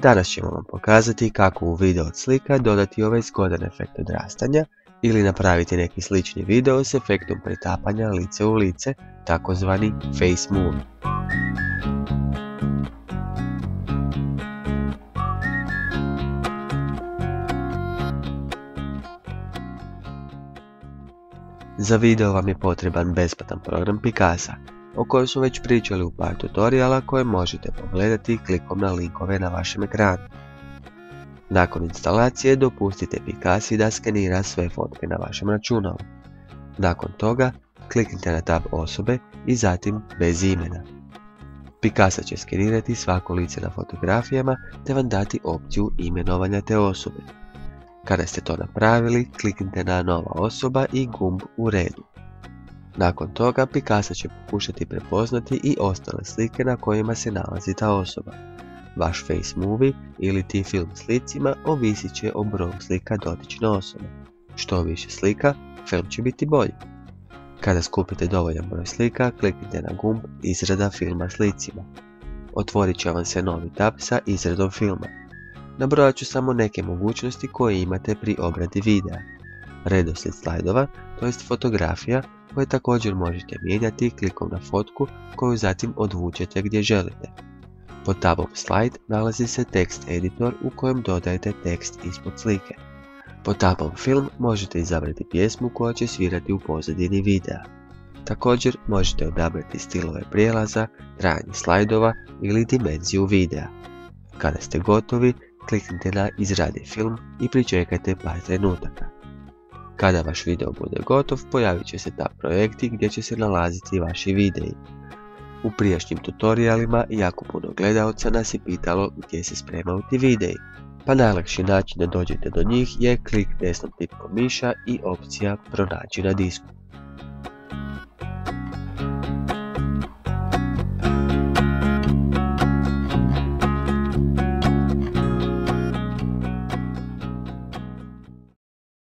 Danas ćemo vam pokazati kako u video od slika dodati ovaj zgodan efekt odrastanja ili napraviti neki slični video s efektom pretapanja lice u lice, takozvani face move. Za video vam je potreban besplatan program Picasa, o kojem smo već pričali u par tutoriala koje možete pogledati klikom na linkove na vašem ekranu. Nakon instalacije dopustite Picasi da skenira sve fotke na vašem računalu. Nakon toga kliknite na tab osobe i zatim bez imena. Picasa će skenirati svako lice na fotografijama te vam dati opciju imenovanja te osobe. Kada ste to napravili, kliknite na nova osoba i gumb u redu. Nakon toga Picasa će pokušati prepoznati i ostale slike na kojima se nalazi ta osoba. Vaš face movie ili ti film s licima ovisit će o broju slika dotične osobe. Što više slika, film će biti bolji. Kada skupite dovoljan broj slika, kliknite na gumb Izrada filma s licima. Otvorit će vam se novi tab sa izradom filma. Nabrojat ću samo neke mogućnosti koje imate pri obradi videa. Redoslijed slajdova, to jest fotografija, koje također možete mijenjati klikom na fotku koju zatim odvučete gdje želite. Pod tabom Slide nalazi se tekst editor u kojem dodajete tekst ispod slike. Pod tabom Film možete izabrati pjesmu koja će svirati u pozadini videa. Također možete odabrati stilove prijelaza, trajanje slajdova ili dimenziju videa. Kada ste gotovi, kliknite na Izradi film i pričekajte par trenutaka. Kada vaš video bude gotov, pojavit će se tab Projekti gdje će se nalaziti vaši videi. U prijašnjim tutorialima jako puno gledaoca nas je pitalo gdje se spremaju ti videi, pa najlakši način da dođete do njih je klik desnom tipkom miša i opcija Pronaći na disku.